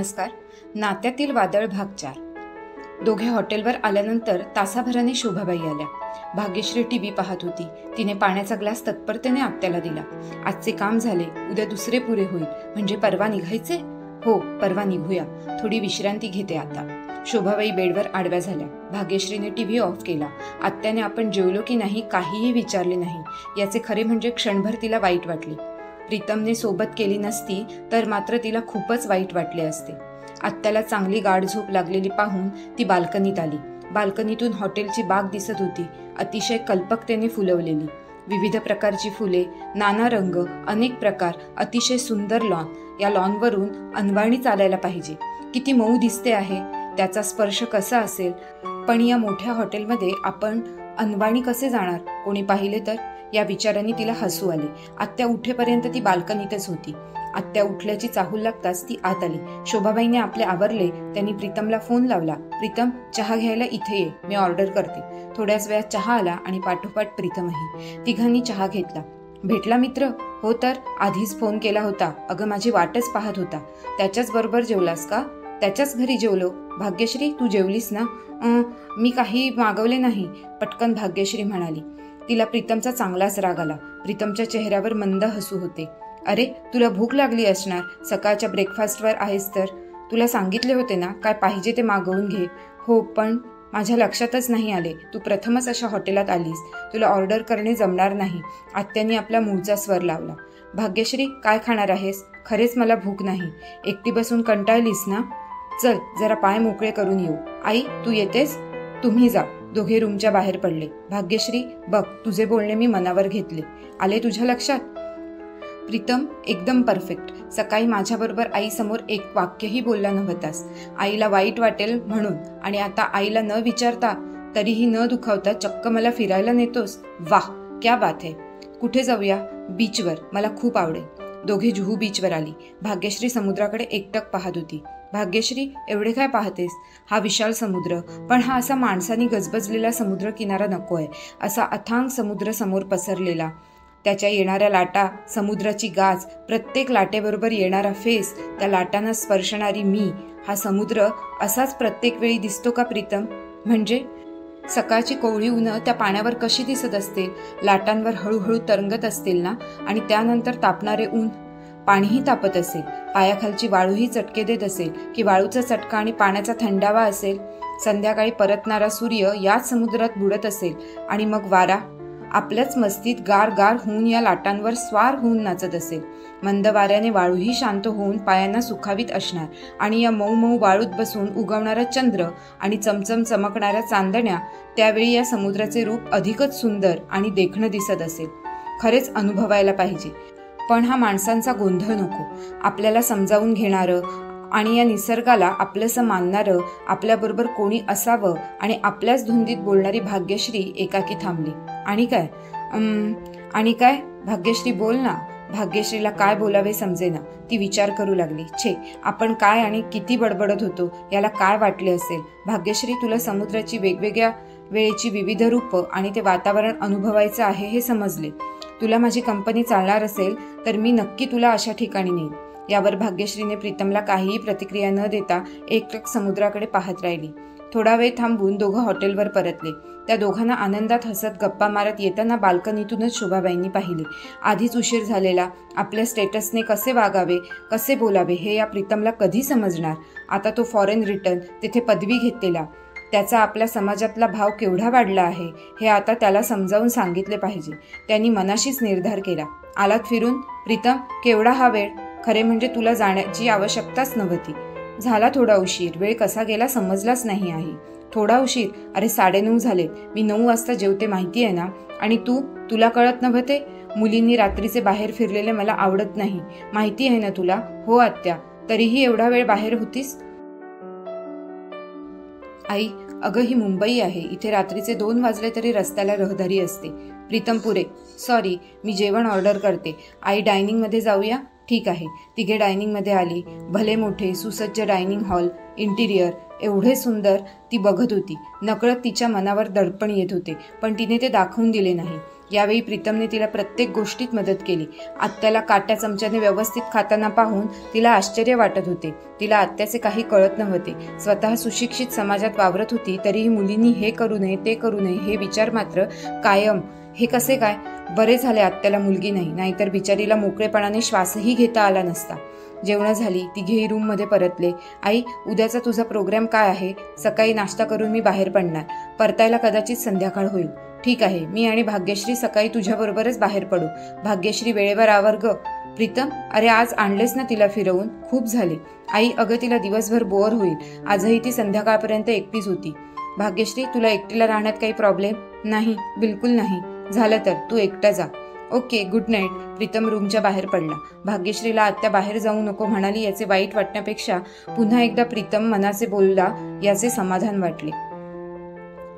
नमस्कार. नात्यातील वादळ भाग 4. दोघे हॉटेलवर आल्यानंतर तासाभराने शोभाबाई आल्या. भाग्यश्री टीव्ही पाहत होती. तिने पाण्याचा ग्लास तत्परतेने आत्याला दिला. आजचे काम झाले, उद्या दुसरे पुरे होईल. म्हणजे परवा निघायचे? हो, परवा निघूया. थोडी विश्रांती घेते आता. शोभाबाई बेडवर आडव्या झाल्या. भाग्यश्रीने टीव्ही ऑफ केला. आत्याने आपण जेवलो की नाही काहीही विचारले नाही. याचे खरे म्हणजे क्षणभर तिला वाईट वाटले. प्रीतमने सोबत केली नसती तर मात्र तिला खूपच वाईट वाटले असते. आत्याला चांगली गाढ झोप लागलेली पाहून ती बाल्कनीत आली. बाल्कनीतून हॉटेलची बाग दिसत होती, अतिशय कल्पकतेने फुलवलेली. विविध प्रकारची फुले, नाना रंग, अनेक प्रकार, अतिशय सुंदर लॉन. या लॉनवरून अनवाणी चालायला पाहिजे. किती मऊ दिसते आहे, त्याचा स्पर्श कसा असेल. पण या मोठ्या हॉटेलमध्ये आपण अनवाणी कसे जाणार? कोणी पाहिले तर? या विचारांनी तिला हसू आले. आत्या उठेपर्यंत ती बाल्कनीतच होती. आत्या उठल्याची चाहूल लागताच ती आत आली. शोभाबाईने आपले आवरले. त्यांनी प्रीतमला फोन लावला. प्रीतम, चहा घ्यायला इथे ये, मी ऑर्डर करते. थोड्याच वेळात चहा आला आणि पाठोपाठ प्रीतमही. तिघांनी चहा घेतला. भेटला मित्र? हो तर, आधीच फोन केला होता. अगं, माझी वाटच पाहत होता. त्याच्याच बरोबर जेवलास का? त्याच्याच घरी जेवलो. भाग्यश्री, तू जेवलीस ना? मी काही मागवले नाही, पटकन भाग्यश्री म्हणाली. तिला प्रीतमचा चांगलाच राग आला. प्रीतमच्या चेहऱ्यावर मंद हसू होते. अरे, तुला भूक लागली असणार, सकाळच्या ब्रेकफास्टवर आहेस तर. तुला सांगितले होते ना, काय पाहिजे ते मागवून घे. हो, पण माझ्या लक्षातच नाही आले. तू प्रथमच अशा हॉटेलात आलीस, तुला ऑर्डर करणे जमणार नाही. आत्यानी आपला मूळचा स्वर लावला. भाग्यश्री, काय खाणार आहेस? खरेच मला भूक नाही. एकटी बसून कंटाळलीस ना? चल, जरा पाय मोकळे करून येऊ. आई, तू येतेस? तुम्ही जा. दोघे रूमच्या बाहेर पडले. भाग्यश्री, बघ, तुझे बोलणे मी मनावर घेतले. आले तुझ्या लक्षात? प्रीतम, एकदम परफेक्ट. सकाळी माझ्याबरोबर आईसमोर एक वाक्यही बोलला नव्हतास. आईला वाईट वाटेल म्हणून, आणि आता आईला न विचारता, तरीही न दुखावता चक्क मला फिरायला नेतोस. वाह, क्या बात है. कुठे जाऊया? बीचवर, मला खूप आवडेल. दोघे जुहू बीचवर आली. भाग्यश्री समुद्राकडे एकटक पाहत होती. भाग्यश्री, एवढे काय पाहतेस? हा विशाल समुद्र, पण हा असा माणसांनी गजबजलेला समुद्र किनारा नकोय. असा अथांग समुद्र समोर पसरलेला, त्याच्या येणाऱ्या लाटा, समुद्राची गाज, प्रत्येक लाटेबरोबर येणारा फेस, त्या लाटांना स्पर्शणारी मी. हा समुद्र असाच प्रत्येक वेळी दिसतो का प्रीतम? म्हणजे सकाळची कोवळी उन्हं त्या पाण्यावर कशी दिसत असतील? लाटांवर हळूहळू तरंगत असतील ना? आणि त्यानंतर तापणारे ऊन, पाणीही तापत असेल. पायाखालची वाळूही चटके देत असेल, की वाळूचा चटका आणि पाण्याचा थंडावा असेल. संध्याकाळी परतणारा सूर्य याच समुद्रात बुडत असेल, आणि मग वारा आपल्याच मस्तीत गार गार होऊन या लाटांवर स्वार होऊन नाचत असेल. मंद वाऱ्याने वाळूही शांत होऊन पायांना सुखावीत असणार, आणि या मऊ मऊ वाळूत बसून उगवणारा चंद्र आणि चमचम चमकणाऱ्या चांदण्या, त्यावेळी या समुद्राचे रूप अधिकच सुंदर आणि देखणं दिसत असेल. खरेच अनुभवायला पाहिजे. पण हा माणसांचा गोंधळ नको. आपल्याला समजावून घेणारं आणि या निसर्गाला आपलंसं मानणारं, आपल्याबरोबर कोणी असावं, आणि आपल्याच धुंदीत बोलणारी भाग्यश्री एकाकी थांबली. आणि काय? आणि काय? भाग्यश्री, बोल ना. भाग्यश्रीला काय बोलावे समजेना. ती विचार करू लागली. छे, आपण काय आणि किती बडबडत होतो, याला काय वाटले असेल? भाग्यश्री, तुला समुद्राची वेगवेगळ्या वेळेची विविध रूपं आणि ते वातावरण अनुभवायचं आहे हे समजले. तुला माझी कंपनी चालणार असेल तर मी नक्की तुला अशा ठिकाणी नेईन. यावर भाग्यश्रीने प्रीतमला काहीही प्रतिक्रिया न देता एकटक समुद्राकडे पाहत राहिली. थोडा वेळ थांबून दोघं हॉटेलवर परतले. त्या दोघांना आनंदात हसत गप्पा मारत येताना बाल्कनीतूनच शोभाबाईंनी पाहिले. आधीच उशीर झालेला. आपल्या स्टेटसने कसे वागावे, कसे बोलावे हे या प्रीतमला कधी समजणार? आता तो फॉरेन रिटर्न, तिथे पदवी घेतलेला, त्याचा आपल्या समाजातला भाव केवढा वाढला आहे हे आता त्याला समजावून सांगितले पाहिजे. त्यांनी मनाशीच निर्धार केला. आलात फिरून? प्रीतम, केवढा हा वेळ? खरे म्हणजे तुला जाण्याची आवश्यकताच नव्हती. झाला थोडा उशीर. वेळ कसा गेला समजलाच नाही आहे. थोडा उशीर? अरे, 9:30 झाले. मी 9 वाजता जेवते, माहिती आहे ना? आणि तुला कळत नव्हते? मुलींनी रात्रीचे बाहेर फिरलेले मला आवडत नाही, माहिती आहे ना तुला? हो आत्या. तरीही एवढा वेळ बाहेर होतीस? आई, अगं, ही मुंबई आहे. इथे रात्रीचे 2 वाजले तरी रस्त्याला रहदारी असते. प्रीतम, पुरे. सॉरी, मी जेवण ऑर्डर करते. आई, डायनिंगमध्ये जाऊया? ठीक आहे. तिघे डायनिंगमध्ये आली. भले मोठे सुसज्ज डायनिंग हॉल, इंटिरियर एवढे सुंदर ती बघत होती. नकळत तिच्या मनावर दडपण येत होते, पण तिने ते दाखवून दिले नाही. यावेळी प्रीतमने तिला प्रत्येक गोष्टीत मदत केली. आत्याला काट्या चमच्याने व्यवस्थित खाताना पाहून तिला आश्चर्य वाटत होते. तिला आत्याचे काही कळत नव्हते. स्वतः सुशिक्षित समाजात वावरत होती तरीही मुलींनी हे करू नये ते करू नये हे विचार मात्र कायम. हे कसे काय? बरे झाले आत्याला मुलगी नाही, नाहीतर बिचारीला मोकळेपणाने श्वासही घेता आला नसता. जेवणं झाली, तिघेही रूममध्ये परतले. आई, उद्याचा तुझा प्रोग्राम काय आहे? सकाळी नाश्ता करून मी बाहेर पडणार. परतायला कदाचित संध्याकाळ होईल. ठीक आहे, मी आणि भाग्यश्री सकाळी तुझ्याबरोबरच बाहेर पडू. भाग्यश्री वेळेवर आवर ग. प्रीतम, अरे आज आणलेस ना तिला फिरवून? खूप झाले. आई, अगं तिला दिवसभर बोअर होईल. आजही ती संध्याकाळपर्यंत एकटीच होती. भाग्यश्री, तुला एकटीला राहण्यात काही प्रॉब्लेम नाही? बिलकुल नाही. झालं तर तू एकटा जा. Okay, good night. प्रीतम रूमच्या बाहेर पडला. भाग्यश्रीला आत्या बाहेर जाऊ नको म्हणाली याचे वाईट वाटण्यापेक्षा पुन्हा एकदा प्रीतम मनाचे बोलला याचे समाधान वाटले.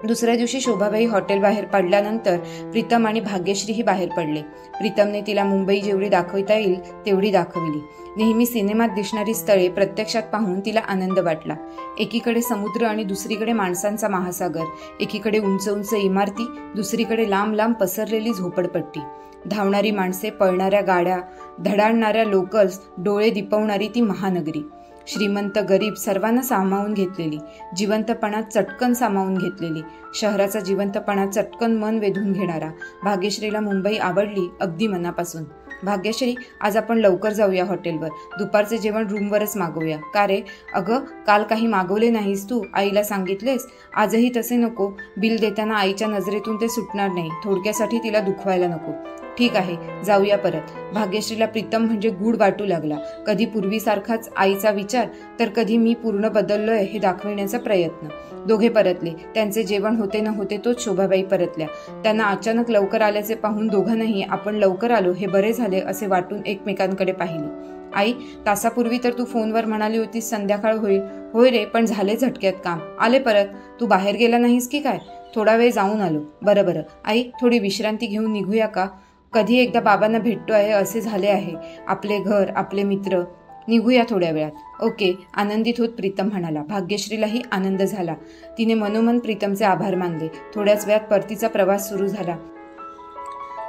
दुसऱ्या दिवशी शोभाबाई हॉटेल बाहेर पडल्यानंतर प्रीतम आणि भाग्यश्रीही बाहेर पडले. प्रीतमने तिला मुंबई जेवढी दाखवता येईल तेवढी दाखविली. नेहमी सिनेमात दिसणारी स्थळे प्रत्यक्षात पाहून तिला आनंद वाटला. एकीकडे समुद्र आणि दुसरीकडे माणसांचा महासागर. एकीकडे उंच उंच इमारती, दुसरीकडे लांब लांब पसरलेली झोपडपट्टी. धावणारी माणसे, पळणाऱ्या गाड्या, धडाडणाऱ्या लोकल्स, डोळे दिपवणारी ती महानगरी. श्रीमंत गरीब सर्वांना सामावून घेतलेली, जिवंतपणात चटकन सामावून घेतलेली. शहराचा जिवंतपणा चटकन मन वेधून घेणारा. भाग्यश्रीला मुंबई आवडली अगदी मनापासून. भाग्यश्री, आज आपण लवकर जाऊया हॉटेलवर. दुपारचे जेवण रूमवरच मागवूया. का रे? अगं, काल काही मागवले नाहीस तू? आईला सांगितलेस? आजही तसे नको. बिल देताना आईच्या नजरेतून ते सुटणार नाही. थोडक्यासाठी तिला दुखवायला नको. ठीक आहे, जाऊया परत. भाग्यश्रीला प्रीतम म्हणजे गूढ वाटू लागला. कधी पूर्वीसारखाच आईचा विचार, तर कधी मी पूर्ण बदललोय हे दाखविण्याचा प्रयत्न. दोघे परतले. त्यांचे जेवण होते न होते तोच शोभाबाई परतल्या. त्यांना अचानक लवकर आल्याचे पाहून दोघांनाही आपण लवकर आलो हे बरे झाले असे वाटून एकमेकांकडे पाहिले. आई, तासापूर्वी तर तू फोनवर म्हणाली होतीस संध्याकाळ होईल. होय रे, पण झाले झटक्यात काम. आले परत. तू बाहेर गेला नाहीस की काय? थोडा वेळ जाऊन आलो. बरं आई, थोडी विश्रांती घेऊन निघूया का? कधी एकदा बाबांना भेटतो आहे असे झाले आहे. आपले घर, आपले मित्र. निघूया थोड्या वेळात. ओके, आनंदित होत प्रीतम म्हणाला. भाग्यश्रीलाही आनंद झाला. तिने मनोमन प्रीतमचे आभार मानले. थोड्याच वेळात परतीचा प्रवास सुरू झाला.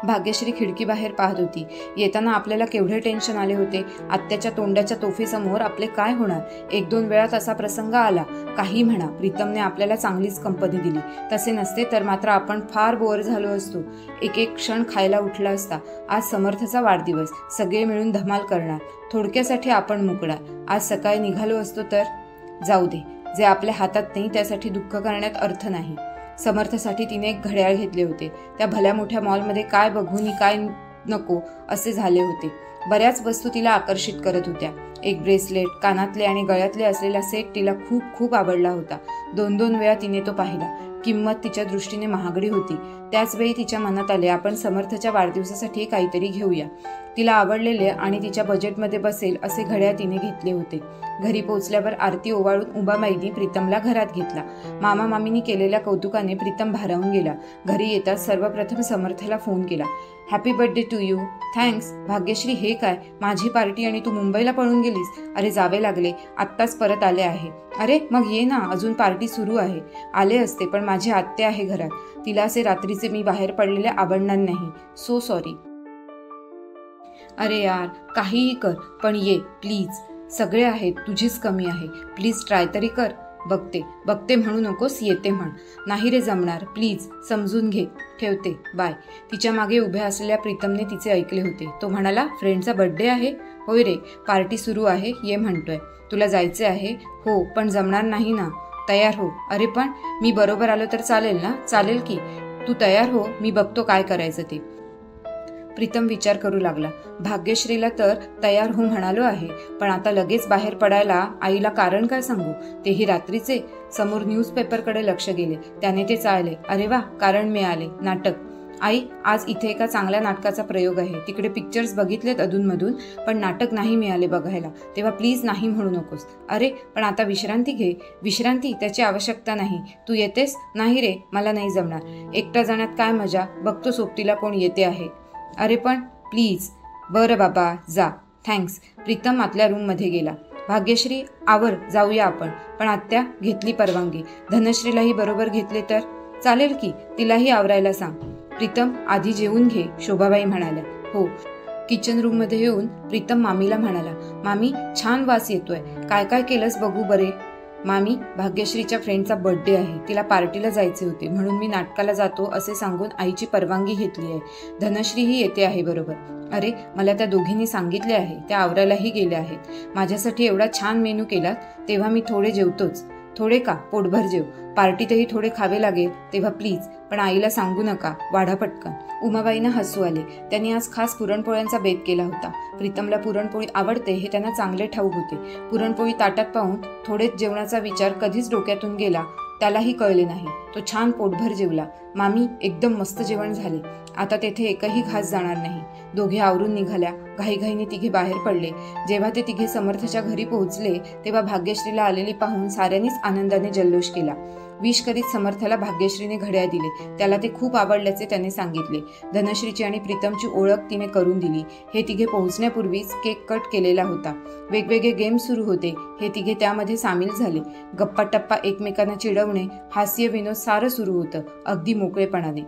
भाग्यश्री खिडकीबाहेर पाहत होती. येताना आपल्याला केवढे टेन्शन आले होते. आत्याच्या तोंडाच्या तोफेसमोर आपले काय होणार? एक दोन वेळात असा प्रसंग आला. काही म्हणा, प्रीतमने आपल्याला चांगलीच कंपनी दिली. तसे नसते तर मात्र आपण फार बोर झालो असतो. एक एक क्षण खायला उठला असता. आज समर्थचा वाढदिवस. सगळे मिळून धमाल करणार. थोडक्यासाठी आपण मुकणार. आज सकाळी निघालो असतो तर? जाऊ दे, जे आपल्या हातात नाही त्यासाठी दुःख करण्यात अर्थ नाही. समर्थसाठी तिने एक घड्याळ घेतले होते. त्या भल्या मोठ्या मॉलमध्ये काय बघून काय नको असे झाले होते. बऱ्याच वस्तू तिला आकर्षित करत होत्या. एक ब्रेसलेट, कानातले आणि गळ्यातले असलेला सेट तिला खूप खूप आवडला होता. दोन दोन वेळा तिने तो पाहिला. किंमत तिच्या दृष्टीने महागडी होती. त्याचवेळी तिच्या मनात आले आपण समर्थच्या वाढदिवसासाठी काहीतरी घेऊया. तिला आवडलेले आणि तिच्या बजेटमध्ये बसेल असे घड्याळ तिने घेतले होते. घरी पोहोचल्यावर आरती ओवाळून उमाबाईंनी प्रीतमला घरात घेतला. मामा मामींनी केलेल्या कौतुकाने प्रीतम भारावून गेला. घरी येताच सर्वप्रथम समर्थला फोन केला. Happy birthday to you. Thanks. Bhagyashree, हे काय? माझी पार्टी आणि तू मुंबईला पळून गेलीस? अरे जावे लागले, आत्ताच परत आले आहे. अरे मग ये ना, अजून पार्टी सुरू आहे. आले असते पण माझी आत्या आहे घरात. तिला असे रात्रीचे मी बाहेर पडलेले आवडणार नाही. So sorry. अरे यार, काहीही कर पण ये प्लीज. सगळे आहेत, तुझीच कमी आहे. प्लीज ट्राय तरी कर. बघते म्हणू नकोस, येते म्हण. नाही रे जमणार, प्लीज समजून घे. ठेवते, बाय. तिच्या मागे उभ्या असलेल्या प्रीतमने तिचे ऐकले होते. तो म्हणाला, फ्रेंडचा बर्थडे आहे? होय रे, पार्टी सुरू आहे, ये म्हणतोय. तुला जायचे आहे? हो, पण जमणार नाही ना. तयार हो. अरे पण मी बरोबर आलो तर चालेल ना? चालेल की. तू तयार हो, मी बघतो काय करायचं ते. प्रीतम विचार करू लागला. भाग्यश्रीला तर तयार हो म्हणालो आहे, पण आता लगेच बाहेर पडायला आईला कारण काय सांगू? तेही रात्रीचे. समोर न्यूजपेपरकडे लक्ष गेले. त्याने ते चाळले. अरे वा, कारण मिळाले. नाटक. आई, आज इथे एका चांगल्या नाटकाचा प्रयोग आहे. तिकडे पिक्चर्स बघितलेत अधूनमधून, पण नाटक नाही मिळाले बघायला. तेव्हा प्लीज नाही म्हणू नकोस. अरे पण आता विश्रांती घे. विश्रांती? त्याची आवश्यकता नाही. तू येतेस? नाही रे, मला नाही जमणार. एकटा जाण्यात काय मजा? बघतो सोबतीला कोण येते आहे. अरे पण प्लीज. बरं बाबा, जा. थँक्स. प्रीतम आतल्या रूममध्ये गेला. भाग्यश्री, आवर, जाऊया आपण. पण आत्या? घेतली परवानगी. धनश्रीलाही बरोबर घेतले तर? चालेल की, तिलाही आवरायला सांग. प्रीतम आधी जेवून घे, शोभाबाई म्हणाल्या. हो. किचन रूम मध्ये येऊन प्रीतम मामीला म्हणाला, मामी छान वास येतोय, काय काय केलंस बघू बरे. मामी, भाग्यश्रीच्या फ्रेंडचा बर्थडे आहे, तिला पार्टीला जायचे होते म्हणून मी नाटकाला जातो असे सांगून आईची परवानगी घेतली आहे. धनश्रीही येते आहे बरोबर. अरे, मला त्या दोघींनी सांगितले आहे, त्या आवरायलाही गेल्या आहेत. माझ्यासाठी एवढा छान मेनू केलात तेव्हा मी थोडे जेवतोच. थोडे का, पोटभर जेव. पार्टीतही थोडे खावे लागेल तेव्हा प्लीज, पण आईला सांगू नका, वाढा पटकन. उमाबाईंना हसू आले. त्यांनी आज खास पुरणपोळ्यांचा बेत केला होता. प्रीतमला पुरणपोळी आवडते हे त्यांना चांगले ठाऊक होते. पुरणपोळी ताटात पाहून थोडेच जेवणाचा विचार कधीच डोक्यातून गेला त्यालाही कळले नाही. तो छान पोटभर जेवला. मामी, एकदम मस्त जेवण झाले, आता तेथे एकही घास जाणार नाही. दोघे आवरून निघाल्या. घाईघाईने तिघे बाहेर पडले. जेव्हा ते तिघे समर्थच्या घरी पोहोचले तेव्हा भाग्यश्रीला आलेली पाहून साऱ्यांनीच आनंदाने जल्लोष केला. विश करीत समर्थाला भाग्यश्रीने घड्याळ दिले. त्याला ते खूप आवडल्याचे त्याने सांगितले. धनश्रीची आणि प्रीतमची ओळख तिने करून दिली. हे तिघे पोहोचण्यापूर्वीच केक कट केलेला होता. वेगवेगळे गेम सुरू होते. हे तिघे त्यामध्ये सामील झाले. गप्पा टप्पा, एकमेकांना चिडवणे, हास्य विनोद सारं सुरू होतं, अगदी मोकळेपणाने.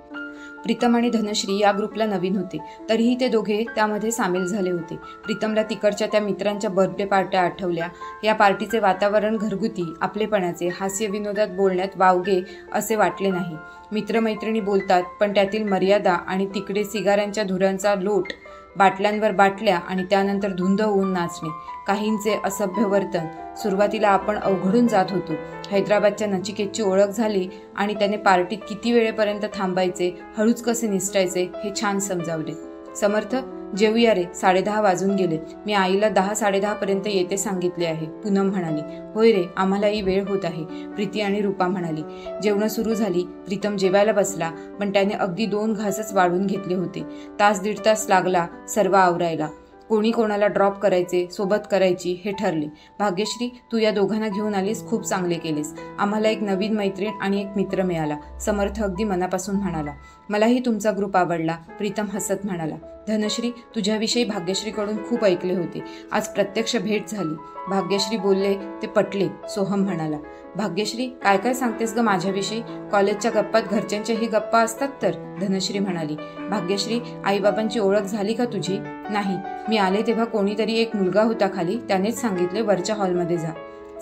प्रीतम आणि धनश्री या ग्रुपला नवीन होते, तरीही ते दोघे त्यामध्ये सामील झाले होते. प्रीतमला तिकडच्या त्या मित्रांच्या बर्थडे पार्ट्या आठवल्या. या पार्टीचे वातावरण घरगुती, आपलेपणाचे, हास्य विनोदात बोलण्यात वावगे असे वाटले नाही. मित्रमैत्रिणी बोलतात, पण त्यातील मर्यादा आणि तिकडे सिगाऱ्यांच्या धुरांचा लोट, बाटल्यांवर बाटल्या आणि त्यानंतर धुंद होऊन नाचणे, काहींचे असभ्य वर्तन. सुरुवातीला आपण अवघडून जात होतो. हैदराबादच्या नचिकेतची ओळख झाली आणि त्याने पार्टीत किती वेळेपर्यंत थांबायचे, हळूच कसे निसटायचे हे छान समजावले. समर्थ, जेवूया रे, 10:30 वाजून गेले. मी आईला 10-10:30 पर्यंत येते सांगितले आहे. पूनम म्हणाली. होय रे, आम्हालाही वेळ होत आहे, प्रीती आणि रूपा म्हणाली. जेवणं सुरू झाली. प्रीतम जेवायला बसला, पण त्याने अगदी 2 घासच वाढून घेतले होते. 1-1.5 तास लागला सर्व आवरायला. कोणी कोणाला ड्रॉप करायचे, सोबत करायची हे ठरले. भाग्यश्री, तू या दोघांना घेऊन आलीस, खूप चांगले केलेस. आम्हाला एक नवीन मैत्रीण आणि एक मित्र मिळाला. समर्थ अगदी मनापासून म्हणाला. मलाही तुमचा ग्रुप आवडला, प्रीतम हसत म्हणाला. धनश्री, तुझ्याविषयी भाग्यश्रीकडून खूप ऐकले होते, आज प्रत्यक्ष भेट झाली. भाग्यश्री बोलले ते पटले, सोहम म्हणाला. भाग्यश्री, काय काय सांगतेस ग माझ्याविषयी? कॉलेजच्या गप्पात घरच्यांच्याही गप्पा असतात तर, धनश्री म्हणाली. भाग्यश्री, आईबाबांची ओळख झाली का तुझी? नाही, मी आले तेव्हा कोणीतरी एक मुलगा होता खाली, त्यानेच सांगितले वरच्या हॉलमध्ये जा.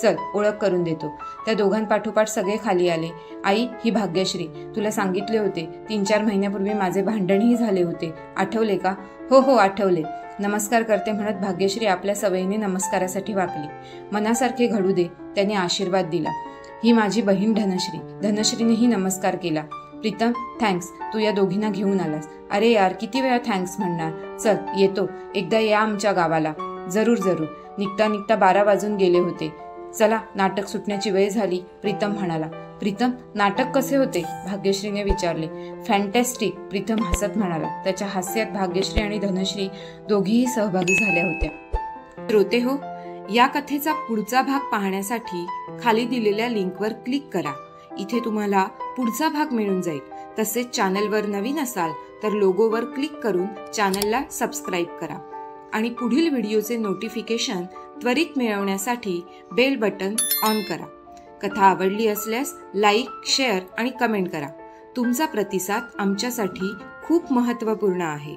चल, ओळख करून देतो. त्या दोघांपाठोपाठ सगळे खाली आले. आई, ही भाग्यश्री, तुला सांगितले होते 3-4 महिन्यापूर्वी माझे भांडणही झाले होते, आठवले का? हो हो, आठवले. नमस्कार करते म्हणत भाग्यश्री आपल्या सवयीने नमस्कारासाठी वाकली. मनासारखे घडू दे, त्याने आशीर्वाद दिला. ही माझी बहीण धनश्री. धनश्रीनेही नमस्कार केला. प्रीतम, थँक्स, तू या दोघींना घेऊन आलास. अरे यार, किती वेळा थँक्स म्हणणार. चल, येतो, एकदा या आमच्या गावाला. जरूर जरूर. निघता निघता 12 वाजून गेले होते. चला, नाटक सुटण्याची वेळ झाली, प्रीतम म्हणाला. प्रीतम, नाटक कसे होते? भाग्यश्रीने विचारले. फॅन्टॅस्टिक, प्रीतम हसत म्हणाला. त्याच्या हास्यात भाग्यश्री आणि धनश्री दोघीही सहभागी झाल्या होत्या. श्रोते हो, या कथेचा पुढचा भाग पाहण्यासाठी खाली दिलेल्या लिंकवर क्लिक करा. इथे तुम्हाला पुढचा भाग मिळून जाईल. तसेच चॅनलवर नवीन असाल तर लोगोवर क्लिक करून चॅनलला सबस्क्राईब करा आणि पुढील व्हिडिओचे नोटिफिकेशन त्वरित मिळवण्यासाठी बेल बटन ऑन करा. कथा आवडली असल्यास लाईक, शेअर आणि कमेंट करा. तुमचा प्रतिसाद आमच्यासाठी खूप महत्त्वपूर्ण आहे.